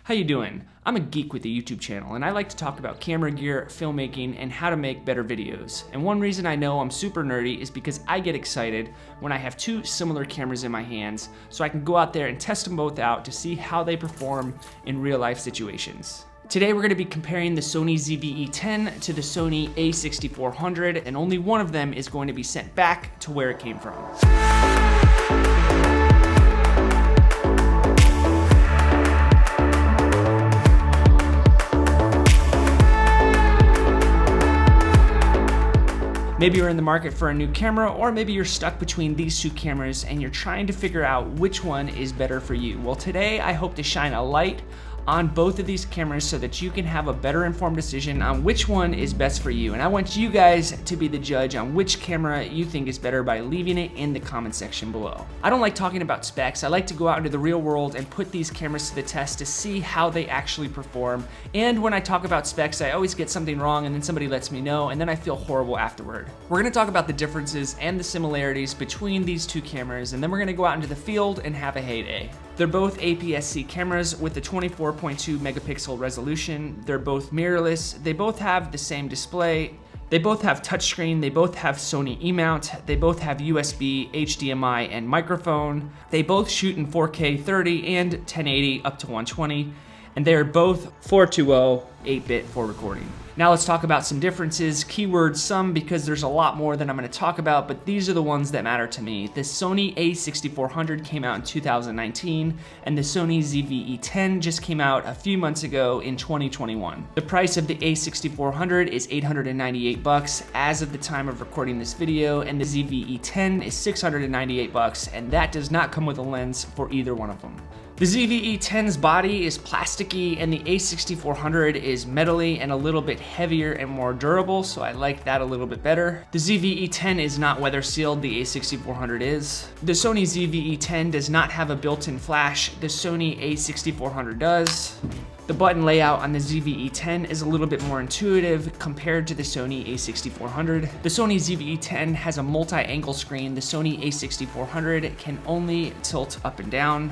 How you doing? I'm a geek with a YouTube channel and I like to talk about camera gear, filmmaking, and how to make better videos. And one reason I know I'm super nerdy is because I get excited when I have two similar cameras in my hands so I can go out there and test them both out to see how they perform in real life situations. Today we're going to be comparing the Sony ZV-E10 to the Sony a6400, and only one of them is going to be sent back to where it came from. Maybe you're in the market for a new camera, or maybe you're stuck between these two cameras and you're trying to figure out which one is better for you. Well, today I hope to shine a light on both of these cameras so that you can have a better informed decision on which one is best for you. And I want you guys to be the judge on which camera you think is better by leaving it in the comment section below. I don't like talking about specs. I like to go out into the real world and put these cameras to the test to see how they actually perform. And when I talk about specs, I always get something wrong and then somebody lets me know and then I feel horrible afterward. We're gonna talk about the differences and the similarities between these two cameras, and then we're gonna go out into the field and have a heyday. They're both APS-C cameras with a 24.2 megapixel resolution. They're both mirrorless. They both have the same display. They both have touchscreen. They both have Sony E-mount. They both have USB, HDMI, and microphone. They both shoot in 4K 30 and 1080 up to 120. And they're both 420 8-bit for recording. Now let's talk about some differences, keywords, some because there's a lot more that I'm going to talk about, but these are the ones that matter to me. The Sony a6400 came out in 2019, and the Sony ZV-E10 just came out a few months ago in 2021. The price of the a6400 is $898 as of the time of recording this video, and the ZV-E10 is $698, and that does not come with a lens for either one of them. The ZV-E10's body is plasticky and the a6400 is metally and a little bit heavier and more durable, so I like that a little bit better. The ZV-E10 is not weather sealed, the a6400 is. The Sony ZV-E10 does not have a built-in flash, the Sony a6400 does. The button layout on the ZV-E10 is a little bit more intuitive compared to the Sony a6400. The Sony ZV-E10 has a multi-angle screen, the Sony a6400 can only tilt up and down.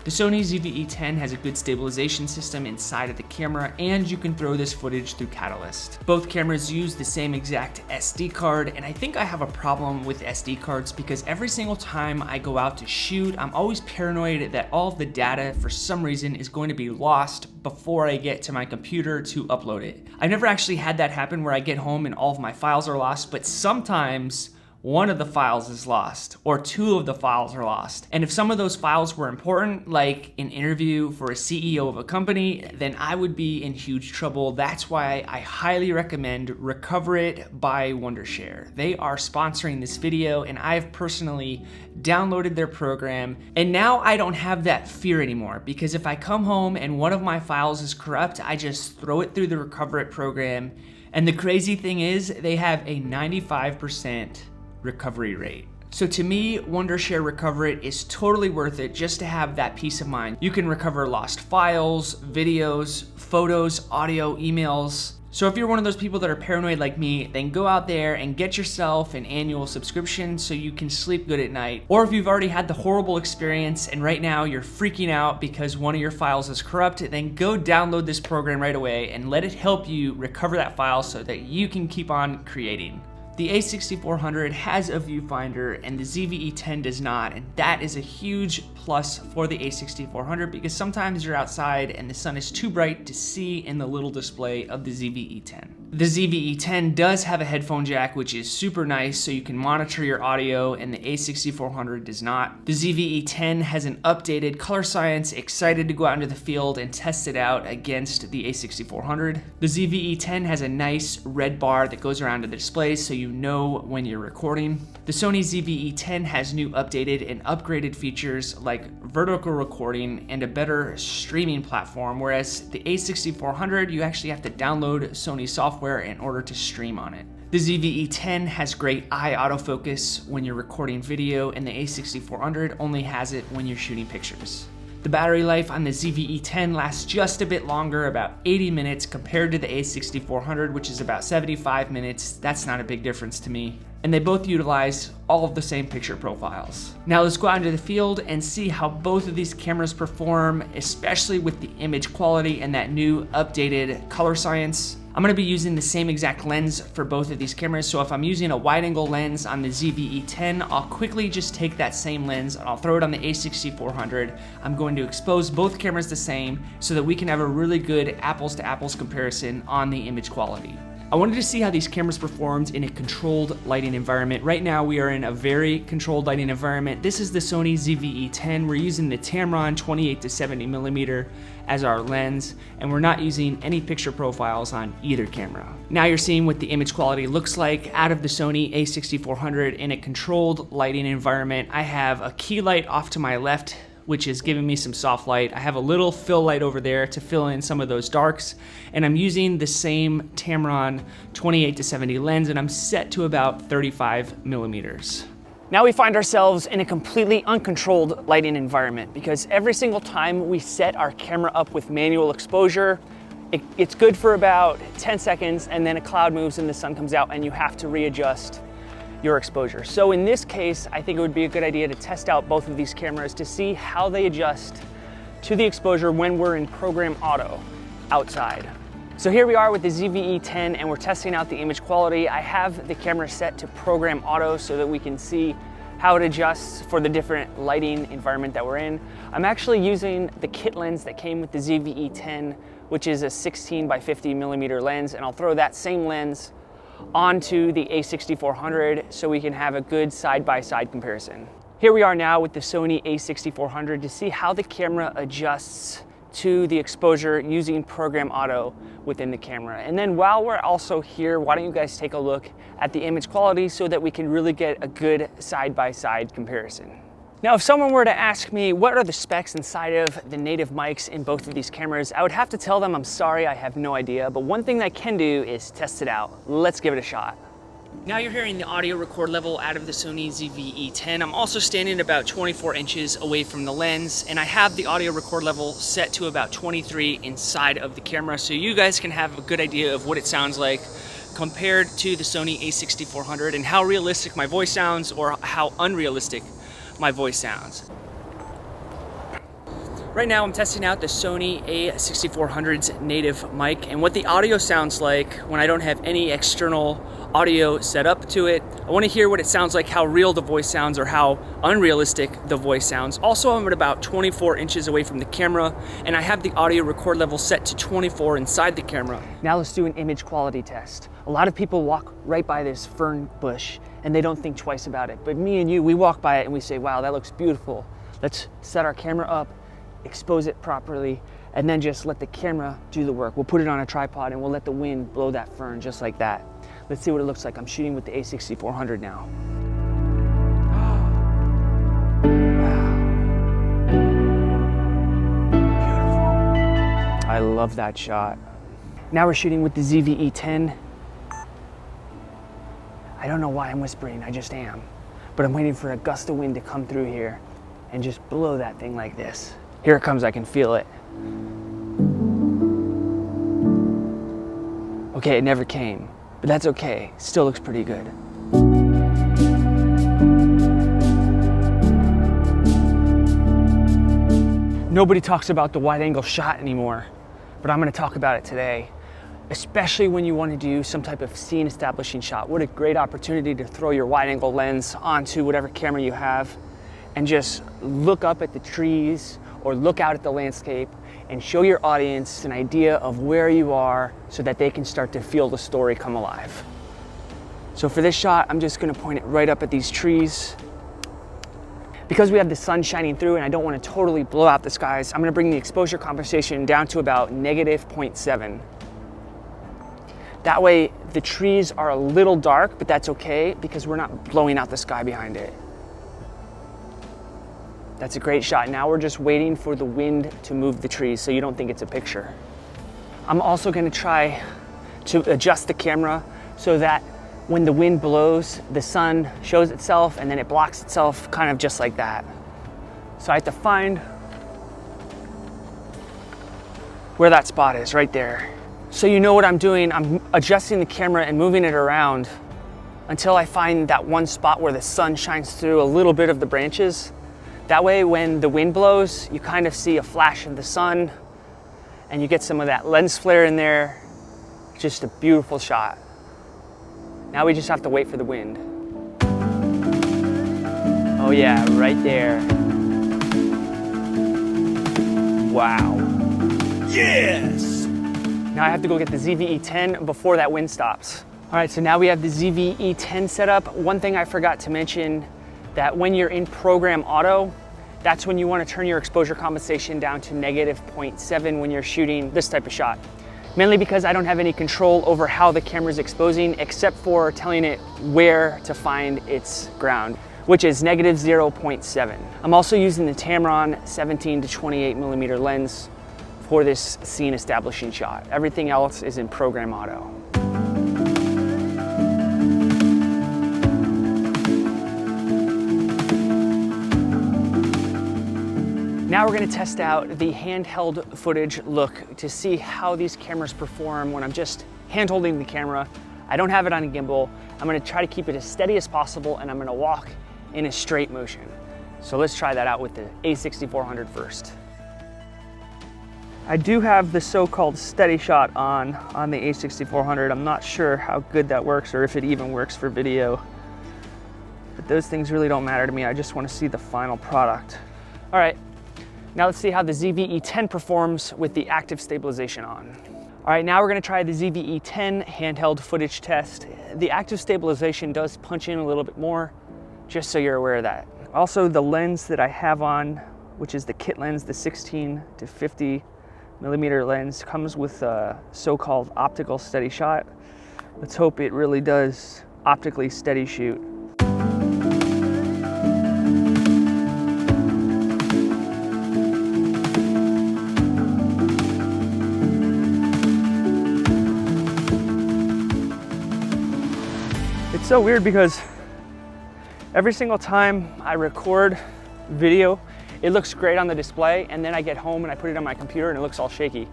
The Sony ZV-E10 has a good stabilization system inside of the camera, and you can throw this footage through Catalyst. Both cameras use the same exact SD card, and I think I have a problem with SD cards because every single time I go out to shoot, I'm always paranoid that all of the data for some reason is going to be lost before I get to my computer to upload it. I've never actually had that happen where I get home and all of my files are lost, but sometimes one of the files is lost, or two of the files are lost. And if some of those files were important, like an interview for a CEO of a company, then I would be in huge trouble. That's why I highly recommend Recoverit by Wondershare. They are sponsoring this video, and I've personally downloaded their program, and now I don't have that fear anymore, because if I come home and one of my files is corrupt, I just throw it through the Recoverit program. And the crazy thing is, they have a 95% recovery rate. So to me, Wondershare Recoverit is totally worth it just to have that peace of mind. You can recover lost files, videos, photos, audio, emails. So if you're one of those people that are paranoid like me, then go out there and get yourself an annual subscription so you can sleep good at night. Or if you've already had the horrible experience and right now you're freaking out because one of your files is corrupt, then go download this program right away and let it help you recover that file so that you can keep on creating. The a6400 has a viewfinder and the ZV-E10 does not, and that is a huge plus for the a6400 because sometimes you're outside and the sun is too bright to see in the little display of the ZV-E10. The ZV-E10 does have a headphone jack, which is super nice, so you can monitor your audio, and the a6400 does not. The ZV-E10 has an updated color science, excited to go out into the field and test it out against the a6400. The ZV-E10 has a nice red bar that goes around the display so you know when you're recording. The Sony ZV-E10 has new updated and upgraded features like vertical recording and a better streaming platform, whereas the a6400, you actually have to download Sony software in order to stream on it. The ZV-E10 has great eye autofocus when you're recording video, and the a6400 only has it when you're shooting pictures. The battery life on the ZV-E10 lasts just a bit longer, about 80 minutes compared to the a6400, which is about 75 minutes. That's not a big difference to me. and they both utilize all of the same picture profiles. Now let's go out into the field and see how both of these cameras perform, especially with the image quality and that new updated color science. I'm gonna be using the same exact lens for both of these cameras, so if I'm using a wide angle lens on the ZV-E10, I'll quickly just take that same lens and I'll throw it on the a6400. I'm going to expose both cameras the same so that we can have a really good apples to apples comparison on the image quality. I wanted to see how these cameras performed in a controlled lighting environment. Right now we are in a very controlled lighting environment. This is the Sony ZV-E10. We're using the Tamron 28 to 70 millimeter as our lens, and we're not using any picture profiles on either camera. Now you're seeing what the image quality looks like out of the Sony a6400 in a controlled lighting environment. I have a key light off to my left, which is giving me some soft light. I have a little fill light over there to fill in some of those darks, and I'm using the same Tamron 28 to 70 lens, and I'm set to about 35 millimeters. Now we find ourselves in a completely uncontrolled lighting environment because every single time we set our camera up with manual exposure, it's good for about 10 seconds, and then a cloud moves and the sun comes out and you have to readjust your exposure. So in this case, I think it would be a good idea to test out both of these cameras to see how they adjust to the exposure when we're in program auto outside. So here we are with the ZV-E10 and we're testing out the image quality. I have the camera set to program auto so that we can see how it adjusts for the different lighting environment that we're in. I'm actually using the kit lens that came with the ZV-E10, which is a 16 by 50 millimeter lens, and I'll throw that same lens onto the a6400 so we can have a good side-by-side comparison. Here we are now with the Sony a6400 to see how the camera adjusts to the exposure using program auto within the camera. And then while we're also here, why don't you guys take a look at the image quality so that we can really get a good side-by-side comparison. Now, if someone were to ask me what are the specs inside of the native mics in both of these cameras, I would have to tell them I'm sorry, I have no idea. But one thing that I can do is test it out. Let's give it a shot. Now you're hearing the audio record level out of the Sony ZV-E10. I'm also standing about 24 inches away from the lens, and I have the audio record level set to about 23 inside of the camera, so you guys can have a good idea of what it sounds like compared to the Sony a6400 and how realistic my voice sounds or how unrealistic my voice sounds. Right now I'm testing out the Sony a6400's native mic and what the audio sounds like when I don't have any external audio set up to it. I want to hear what it sounds like, how real the voice sounds or how unrealistic the voice sounds. Also, I'm at about 24 inches away from the camera and I have the audio record level set to 24 inside the camera. Now let's do an image quality test. A lot of people walk right by this fern bush and they don't think twice about it. But me and you, we walk by it and we say, wow, that looks beautiful. Let's set our camera up, expose it properly, and then just let the camera do the work. We'll put it on a tripod and we'll let the wind blow that fern just like that. Let's see what it looks like. I'm shooting with the a6400 now. Wow. Beautiful. I love that shot. Now we're shooting with the ZV-E10. I don't know why I'm whispering, I just am. But I'm waiting for a gust of wind to come through here and just blow that thing like this. Here it comes, I can feel it. Okay, it never came, but that's okay. Still looks pretty good. Nobody talks about the wide angle shot anymore, but I'm gonna talk about it today. Especially when you want to do some type of scene establishing shot. What a great opportunity to throw your wide angle lens onto whatever camera you have and just look up at the trees or look out at the landscape and show your audience an idea of where you are so that they can start to feel the story come alive. So for this shot, I'm just gonna point it right up at these trees. Because we have the sun shining through and I don't want to totally blow out the skies, I'm gonna bring the exposure compensation down to about -0.7. That way, the trees are a little dark, but that's okay because we're not blowing out the sky behind it. That's a great shot. Now we're just waiting for the wind to move the trees so you don't think it's a picture. I'm also gonna try to adjust the camera so that when the wind blows, the sun shows itself and then it blocks itself kind of just like that. So I have to find where that spot is, right there. So you know what I'm doing, I'm adjusting the camera and moving it around until I find that one spot where the sun shines through a little bit of the branches. That way, when the wind blows, you kind of see a flash of the sun and you get some of that lens flare in there. Just a beautiful shot. Now we just have to wait for the wind. Oh yeah, right there. Wow. Yes! Now I have to go get the ZV-E10 before that wind stops. All right, so now we have the ZV-E10 set up. One thing I forgot to mention, that when you're in program auto, that's when you want to turn your exposure compensation down to -0.7 when you're shooting this type of shot. Mainly because I don't have any control over how the camera's exposing, except for telling it where to find its ground, which is -0.7. I'm also using the Tamron 17 to 28mm lens for this scene establishing shot. Everything else is in program auto. Now we're gonna test out the handheld footage look to see how these cameras perform when I'm just hand holding the camera. I don't have it on a gimbal. I'm gonna try to keep it as steady as possible, and I'm gonna walk in a straight motion. So let's try that out with the a6400 first. I do have the so-called steady shot on the a6400. I'm not sure how good that works or if it even works for video. But those things really don't matter to me. I just want to see the final product. All right. Now let's see how the ZV-E10 performs with the active stabilization on. All right, now we're gonna try the ZV-E10 handheld footage test. The active stabilization does punch in a little bit more, just so you're aware of that. Also, the lens that I have on, which is the kit lens, the 16 to 50mm lens, comes with a so-called optical steady shot. Let's hope it really does optically steady shoot. It's so weird because every single time I record video, it looks great on the display, and then I get home and I put it on my computer and it looks all shaky.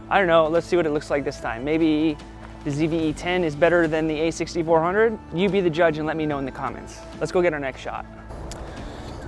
I don't know, let's see what it looks like this time. Maybe the ZV-E10 is better than the a6400? You be the judge and let me know in the comments. Let's go get our next shot.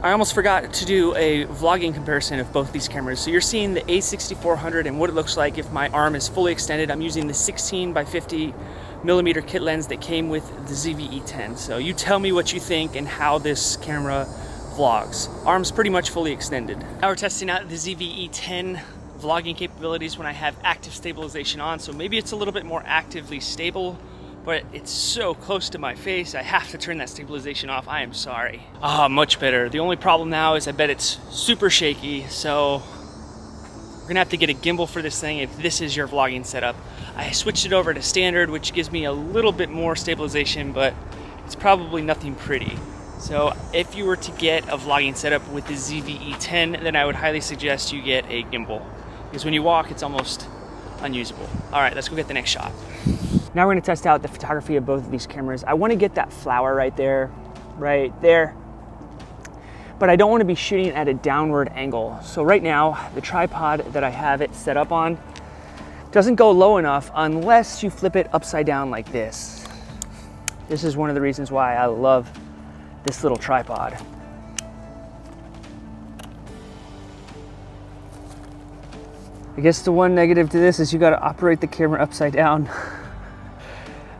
I almost forgot to do a vlogging comparison of both these cameras. So you're seeing the a6400 and what it looks like if my arm is fully extended. I'm using the 16 by 50mm kit lens that came with the ZV-E10. So you tell me what you think and how this camera vlogs. Arm's pretty much fully extended. Now we're testing out the ZV-E10 vlogging capabilities when I have active stabilization on. So maybe it's a little bit more actively stable, but it's so close to my face, I have to turn that stabilization off. I am sorry. Much better. The only problem now is I bet it's super shaky, so we're gonna have to get a gimbal for this thing if this is your vlogging setup. I switched it over to standard, which gives me a little bit more stabilization, but it's probably nothing pretty. So if you were to get a vlogging setup with the ZV-E10, then I would highly suggest you get a gimbal, because when you walk, it's almost unusable. All right, let's go get the next shot. Now we're gonna test out the photography of both of these cameras. I wanna get that flower right there. But I don't wanna be shooting at a downward angle. So right now, the tripod that I have it set up on doesn't go low enough unless you flip it upside down like this. This is one of the reasons why I love this little tripod. I guess the one negative to this is you gotta operate the camera upside down.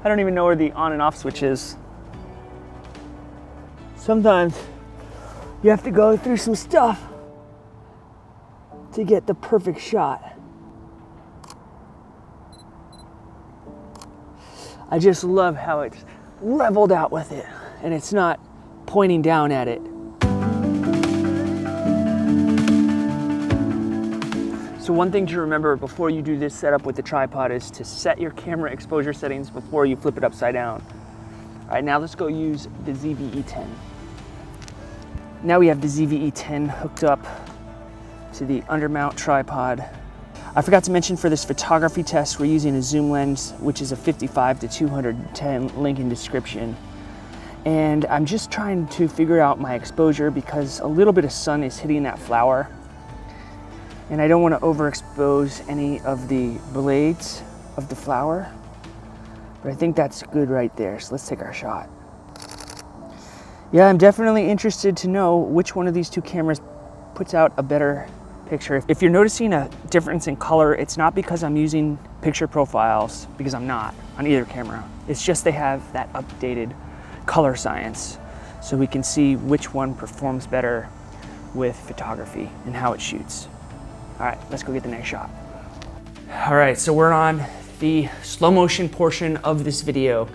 I don't even know where the on and off switch is. Sometimes you have to go through some stuff to get the perfect shot. I just love how it's leveled out with it and it's not pointing down at it. So one thing to remember before you do this setup with the tripod is to set your camera exposure settings before you flip it upside down. All right, now let's go use the ZV-E10. Now we have the ZV-E10 hooked up to the undermount tripod. I forgot to mention for this photography test, we're using a zoom lens, which is a 55 to 210, link in description. And I'm just trying to figure out my exposure because a little bit of sun is hitting that flower. And I don't want to overexpose any of the blades of the flower, but I think that's good right there. So let's take our shot. Yeah, I'm definitely interested to know which one of these two cameras puts out a better picture. If you're noticing a difference in color, it's not because I'm using picture profiles, because I'm not on either camera. It's just they have that updated color science, so we can see which one performs better with photography and how it shoots. All right, let's go get the next shot. All right, so we're on the slow motion portion of this video.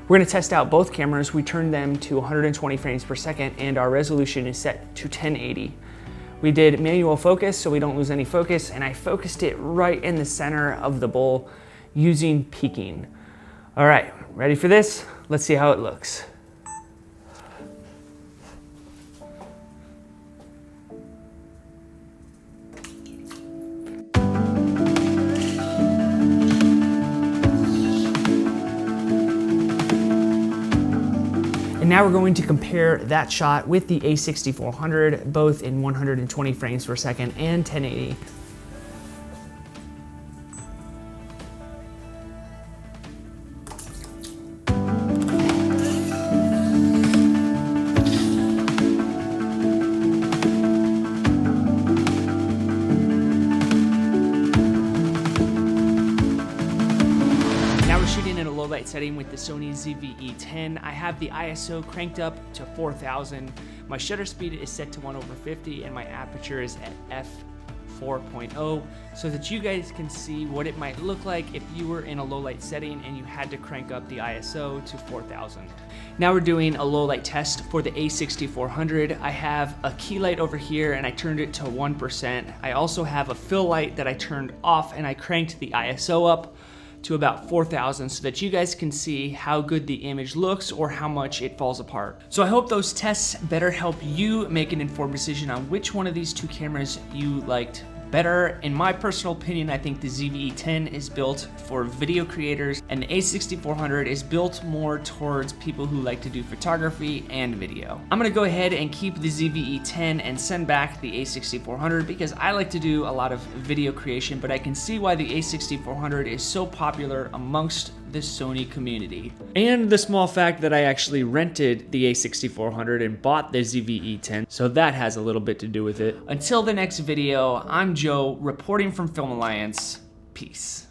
We're gonna test out both cameras. We turned them to 120 frames per second and our resolution is set to 1080. We did manual focus so we don't lose any focus, and I focused it right in the center of the bowl using peaking. All right, ready for this? Let's see how it looks. And now we're going to compare that shot with the a6400, both in 120 frames per second and 1080. Shooting in a low light setting with the Sony ZV-E10. I have the ISO cranked up to 4000. My shutter speed is set to 1/50 and my aperture is at f4.0 so that you guys can see what it might look like if you were in a low light setting and you had to crank up the ISO to 4000. Now we're doing a low light test for the a6400. I have a key light over here and I turned it to 1%. I also have a fill light that I turned off and I cranked the ISO up to about 4000 so that you guys can see how good the image looks or how much it falls apart. So I hope those tests better help you make an informed decision on which one of these two cameras you liked better. In my personal opinion, I think the ZV-E10 is built for video creators and the a6400 is built more towards people who like to do photography and video. I'm gonna go ahead and keep the ZV-E10 and send back the a6400 because I like to do a lot of video creation, but I can see why the a6400 is so popular amongst the Sony community. And the small fact that I actually rented the a6400 and bought the ZV-E10, so that has a little bit to do with it. Until the next video, I'm Joe, reporting from Film Alliance. Peace.